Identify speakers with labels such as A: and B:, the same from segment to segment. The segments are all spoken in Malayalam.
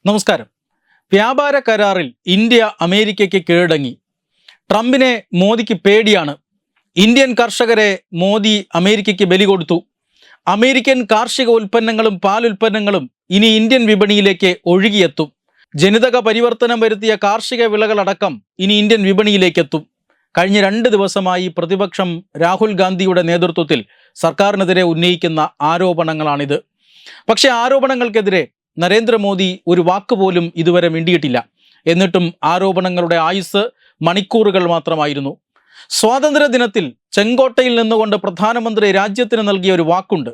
A: നമസ്കാരം. വ്യാപാര കരാറിൽ ഇന്ത്യ അമേരിക്കയ്ക്ക് കീഴടങ്ങി. ട്രംപിനെ മോദിക്ക് പേടിയാണ്. ഇന്ത്യൻ കർഷകരെ മോദി അമേരിക്കയ്ക്ക് ബലി കൊടുത്തു. അമേരിക്കൻ കാർഷിക ഉൽപ്പന്നങ്ങളും പാലുൽപ്പന്നങ്ങളും ഇനി ഇന്ത്യൻ വിപണിയിലേക്ക് ഒഴുകിയെത്തും. ജനിതക പരിവർത്തനം വരുത്തിയ കാർഷിക വിളകളടക്കം ഇനി ഇന്ത്യൻ വിപണിയിലേക്കെത്തും. കഴിഞ്ഞ 2 ദിവസമായി പ്രതിപക്ഷം രാഹുൽ ഗാന്ധിയുടെ നേതൃത്വത്തിൽ സർക്കാരിനെതിരെ ഉന്നയിക്കുന്ന ആരോപണങ്ങളാണിത്. പക്ഷേ ആരോപണങ്ങൾക്കെതിരെ നരേന്ദ്രമോദി ഒരു വാക്കുപോലും ഇതുവരെ മിണ്ടിയിട്ടില്ല. എന്നിട്ടും ആരോപണങ്ങളുടെ ആയുസ് മണിക്കൂറുകൾ മാത്രമായിരുന്നു. സ്വാതന്ത്ര്യ ദിനത്തിൽ ചെങ്കോട്ടയിൽ നിന്നുകൊണ്ട് പ്രധാനമന്ത്രി രാജ്യത്തിന് നൽകിയ ഒരു വാക്കുണ്ട്.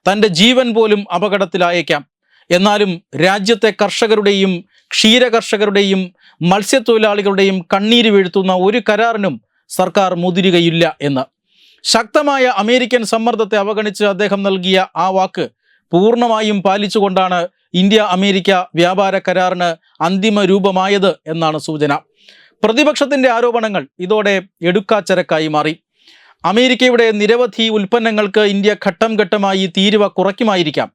A: തൻ്റെ ജീവൻ പോലും അപകടത്തിലായേക്കാം, എന്നാലും രാജ്യത്തെ കർഷകരുടെയും ക്ഷീരകർഷകരുടെയും മത്സ്യത്തൊഴിലാളികളുടെയും കണ്ണീര് വീഴ്ത്തുന്ന ഒരു കരാറിനും സർക്കാർ മുതിരുകയില്ല എന്ന്. ശക്തമായ അമേരിക്കൻ സമ്മർദ്ദത്തെ അവഗണിച്ച് അദ്ദേഹം നൽകിയ ആ വാക്ക് പൂർണ്ണമായും പാലിച്ചുകൊണ്ടാണ് ഇന്ത്യ അമേരിക്ക വ്യാപാര കരാറിന് അന്തിമ രൂപമായത് എന്നാണ് സൂചന. പ്രതിപക്ഷത്തിൻ്റെ ആരോപണങ്ങൾ ഇതോടെ എടുക്കാച്ചരക്കായി മാറി. അമേരിക്കയുടെ നിരവധി ഉൽപ്പന്നങ്ങൾക്ക് ഇന്ത്യ ഘട്ടം ഘട്ടമായി തീരുവ കുറയ്ക്കുമായിരിക്കാം.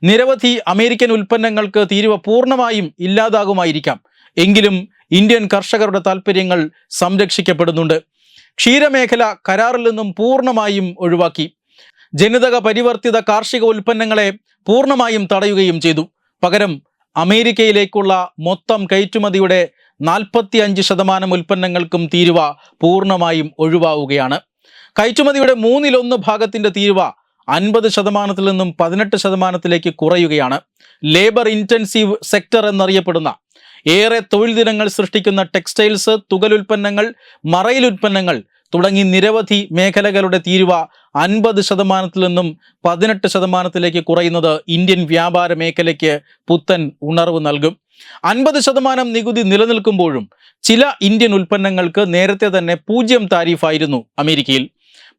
A: നിരവധി അമേരിക്കൻ ഉൽപ്പന്നങ്ങൾക്ക് തീരുവ പൂർണ്ണമായും ഇല്ലാതാകുമായിരിക്കാം. എങ്കിലും ഇന്ത്യൻ കർഷകരുടെ താൽപ്പര്യങ്ങൾ സംരക്ഷിക്കപ്പെടുന്നുണ്ട്. ക്ഷീരമേഖല കരാറിൽ നിന്നും പൂർണ്ണമായും ഒഴിവാക്കി. ജനിതക പരിവർത്തിത കാർഷിക ഉൽപ്പന്നങ്ങളെ പൂർണ്ണമായും തടയുകയും ചെയ്തു. പകരം അമേരിക്കയിലേക്കുള്ള മൊത്തം കയറ്റുമതിയുടെ 45% ഉൽപ്പന്നങ്ങൾക്കും തീരുവ പൂർണ്ണമായും ഒഴിവാവുകയാണ്. കയറ്റുമതിയുടെ 1/3 ഭാഗത്തിൻ്റെ തീരുവ 50% നിന്നും 18% കുറയുകയാണ്. ലേബർ ഇൻറ്റൻസീവ് സെക്ടർ എന്നറിയപ്പെടുന്ന ഏറെ തൊഴിൽ ദിനങ്ങൾ സൃഷ്ടിക്കുന്ന ടെക്സ്റ്റൈൽസ്, തുകലുൽപ്പന്നങ്ങൾ, മറയിലുൽപ്പന്നങ്ങൾ തുടങ്ങി നിരവധി മേഖലകളുടെ തീരുവ 50% നിന്നും 18% കുറയുന്നത് ഇന്ത്യൻ വ്യാപാര മേഖലയ്ക്ക് പുത്തൻ ഉണർവ് നൽകും. 50% നികുതി നിലനിൽക്കുമ്പോഴും ചില ഇന്ത്യൻ ഉൽപ്പന്നങ്ങൾക്ക് നേരത്തെ തന്നെ 0 താരിഫായിരുന്നു അമേരിക്കയിൽ.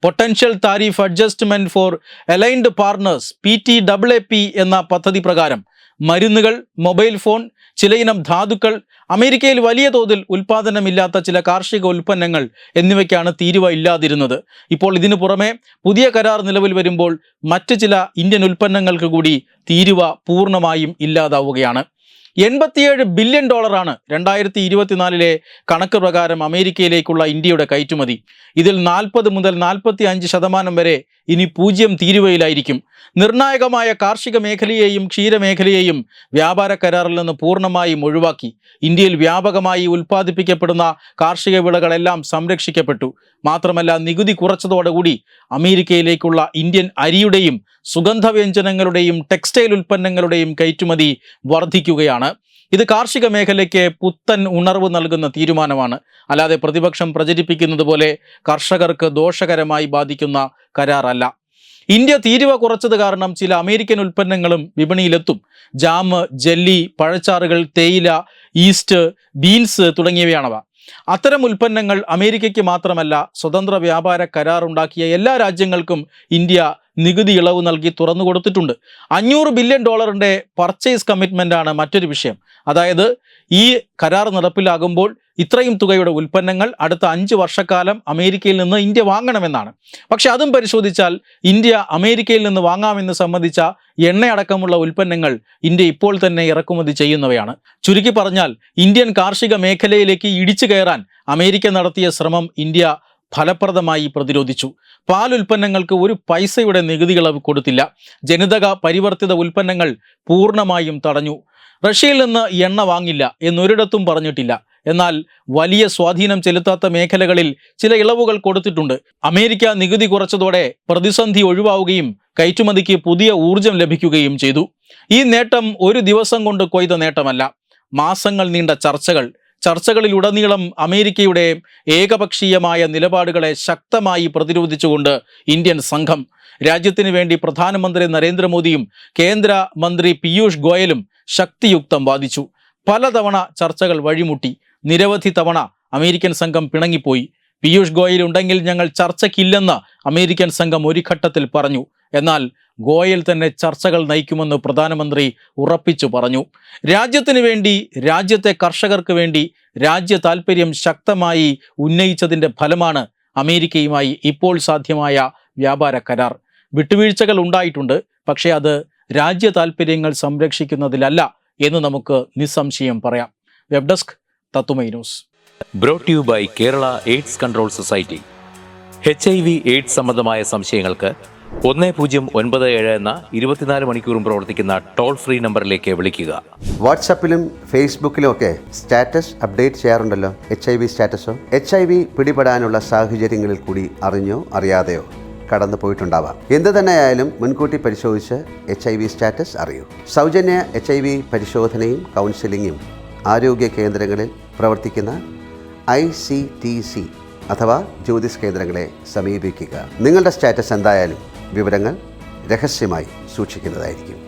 A: Potential tariff adjustment for aligned partners PTAAP എന്ന പദ്ധതി പ്രകാരം മരുന്നുകൾ, മൊബൈൽ ഫോൺ, ചിലയിനം ധാതുക്കൾ, അമേരിക്കയിൽ വലിയ തോതിൽ ഉൽപ്പാദനമില്ലാത്ത ചില കാർഷിക ഉൽപ്പന്നങ്ങൾ എന്നിവയ്ക്കാണ് തീരുവ ഇല്ലാതിരുന്നത്. ഇപ്പോൾ ഇതിനു പുറമെ പുതിയ കരാർ നിലവിൽ വരുമ്പോൾ മറ്റ് ചില ഇന്ത്യൻ ഉൽപ്പന്നങ്ങൾക്ക് കൂടി തീരുവ പൂർണ്ണമായും ഇല്ലാതാവുകയാണ്. $87 ബില്യൺ 2024 കണക്ക് പ്രകാരം അമേരിക്കയിലേക്കുള്ള ഇന്ത്യയുടെ കയറ്റുമതി. ഇതിൽ 40 മുതൽ 45% വരെ ഇനി 0 തീരുവയിലായിരിക്കും. നിർണായകമായ കാർഷിക മേഖലയെയും ക്ഷീരമേഖലയെയും വ്യാപാര കരാറിൽ നിന്ന് പൂർണ്ണമായും ഒഴിവാക്കി. ഇന്ത്യയിൽ വ്യാപകമായി ഉൽപ്പാദിപ്പിക്കപ്പെടുന്ന കാർഷിക വിളകളെല്ലാം സംരക്ഷിക്കപ്പെട്ടു. മാത്രമല്ല, നികുതി കുറച്ചതോടുകൂടി അമേരിക്കയിലേക്കുള്ള ഇന്ത്യൻ അരിയുടെയും സുഗന്ധവ്യഞ്ജനങ്ങളുടെയും ടെക്സ്റ്റൈൽ ഉൽപ്പന്നങ്ങളുടെയും കയറ്റുമതി വർദ്ധിക്കുകയാണ്. ഇത് കാർഷിക മേഖലയ്ക്ക് പുത്തൻ ഉണർവ് നൽകുന്ന തീരുമാനമാണ്. അല്ലാതെ പ്രതിപക്ഷം പ്രചരിപ്പിക്കുന്നത് പോലെ കർഷകർക്ക് ദോഷകരമായി ബാധിക്കുന്ന കരാറല്ല. ഇന്ത്യ തീരുവ കുറച്ചത് കാരണം ചില അമേരിക്കൻ ഉൽപ്പന്നങ്ങളും വിപണിയിലെത്തും. ജാം, ജെല്ലി, പഴച്ചാറുകൾ, തേയില, ഈസ്റ്റ്, ബീൻസ് തുടങ്ങിയവയാണവ. അത്തരം ഉൽപ്പന്നങ്ങൾ അമേരിക്കയ്ക്ക് മാത്രമല്ല, സ്വതന്ത്ര വ്യാപാര കരാർ ഉണ്ടാക്കിയ എല്ലാ രാജ്യങ്ങൾക്കും ഇന്ത്യ നികുതി ഇളവ് നൽകി തുറന്നു കൊടുത്തിട്ടുണ്ട്. $500 ബില്യൺ പർച്ചേസ് കമ്മിറ്റ്മെൻ്റാണ് മറ്റൊരു വിഷയം. അതായത് ഈ കരാർ നടപ്പിലാകുമ്പോൾ ഇത്രയും തുകയുടെ ഉൽപ്പന്നങ്ങൾ അടുത്ത 5 വർഷക്കാലം അമേരിക്കയിൽ നിന്ന് ഇന്ത്യ വാങ്ങണമെന്നാണ്. പക്ഷെ അതും പരിശോധിച്ചാൽ ഇന്ത്യ അമേരിക്കയിൽ നിന്ന് വാങ്ങാമെന്ന് സംബന്ധിച്ച എണ്ണയടക്കമുള്ള ഉൽപ്പന്നങ്ങൾ ഇന്ത്യ ഇപ്പോൾ തന്നെ ഇറക്കുമതി ചെയ്യുന്നവയാണ്. ചുരുക്കി പറഞ്ഞാൽ ഇന്ത്യൻ കാർഷിക മേഖലയിലേക്ക് ഇടിച്ചു കയറാൻ അമേരിക്ക നടത്തിയ ശ്രമം ഇന്ത്യ ഫലപ്രദമായി പ്രതിരോധിച്ചു. പാലുൽപ്പന്നങ്ങൾക്ക് ഒരു പൈസയുടെ നികുതി ഇളവ് കൊടുത്തില്ല. ജനിതക പരിവർത്തിത ഉൽപ്പന്നങ്ങൾ പൂർണ്ണമായും തടഞ്ഞു. റഷ്യയിൽ നിന്ന് എണ്ണ വാങ്ങില്ല എന്നൊരിടത്തും പറഞ്ഞിട്ടില്ല. എന്നാൽ വലിയ സ്വാധീനം ചെലുത്താത്ത മേഖലകളിൽ ചില ഇളവുകൾ കൊടുത്തിട്ടുണ്ട്. അമേരിക്ക നികുതി കുറച്ചതോടെ പ്രതിസന്ധി ഒഴിവാവുകയും കയറ്റുമതിക്ക് പുതിയ ഊർജം ലഭിക്കുകയും ചെയ്തു. ഈ നേട്ടം ഒരു ദിവസം കൊണ്ട് കൊയ്ത നേട്ടമല്ല. മാസങ്ങൾ നീണ്ട ചർച്ചകളിലുടനീളം അമേരിക്കയുടെ ഏകപക്ഷീയമായ നിലപാടുകളെ ശക്തമായി പ്രതിരോധിച്ചുകൊണ്ട് ഇന്ത്യൻ സംഘം രാജ്യത്തിന് വേണ്ടി പ്രധാനമന്ത്രി നരേന്ദ്രമോദിയും കേന്ദ്ര മന്ത്രി പീയൂഷ് ഗോയലും ശക്തിയുക്തം വാദിച്ചു. പലതവണ ചർച്ചകൾ വഴിമുട്ടി. നിരവധി തവണ അമേരിക്കൻ സംഘം പിണങ്ങിപ്പോയി. പീയൂഷ് ഗോയൽ ഉണ്ടെങ്കിൽ ഞങ്ങൾ ചർച്ചയ്ക്കില്ലെന്ന് അമേരിക്കൻ സംഘം ഒരു ഘട്ടത്തിൽ പറഞ്ഞു. എന്നാൽ ഗോയൽ തന്നെ ചർച്ചകൾ നയിക്കുമെന്ന് പ്രധാനമന്ത്രി ഉറപ്പിച്ചു പറഞ്ഞു. രാജ്യത്തിന് വേണ്ടി, രാജ്യത്തെ കർഷകർക്ക് വേണ്ടി രാജ്യ താൽപ്പര്യം ശക്തമായി ഉന്നയിച്ചതിൻ്റെ ഫലമാണ് അമേരിക്കയുമായി ഇപ്പോൾ സാധ്യമായ വ്യാപാര കരാർ. വിട്ടുവീഴ്ചകൾ ഉണ്ടായിട്ടുണ്ട്, പക്ഷേ അത് രാജ്യ താൽപ്പര്യങ്ങൾ സംരക്ഷിക്കുന്നതിലല്ല എന്ന് നമുക്ക് നിസ്സംശയം പറയാം. വെബ് ഡെസ്ക് തത്തുമൈ news.
B: Brought you by Kerala AIDS control society. HIV AIDS സംബന്ധമായ സംശയങ്ങൾക്ക് 1097 എന്ന 24 മണിക്കൂറും പ്രവർത്തിക്കുന്ന ടോൾ ഫ്രീ നമ്പറിലേക്ക് വിളിക്കുക.
C: വാട്സാപ്പിലും ഫേസ്ബുക്കിലും ഒക്കെ സ്റ്റാറ്റസ് അപ്ഡേറ്റ് ചെയ്യാറുണ്ടല്ലോ. HIV സ്റ്റാറ്റസോ HIV പിടിപെടാനുള്ള സാഹചര്യങ്ങളിൽ കൂടി അറിഞ്ഞോ അറിയാതെയോ കടന്നു പോയിട്ടുണ്ടാവാം. എന്ത് തന്നെയായാലും മുൻകൂട്ടി പരിശോധിച്ച് HIV സ്റ്റാറ്റസ് അറിയൂ. സൗജന്യ HIV പരിശോധനയും കൗൺസിലിങ്ങും ആരോഗ്യ കേന്ദ്രങ്ങളിൽ പ്രവർത്തിക്കുന്ന ICTC അഥവാ ജ്യോതിസ് കേന്ദ്രങ്ങളെ സമീപിക്കുക. നിങ്ങളുടെ സ്റ്റാറ്റസ് എന്തായാലും വിവരങ്ങൾ രഹസ്യമായി സൂക്ഷിക്കുന്നതായിരിക്കും.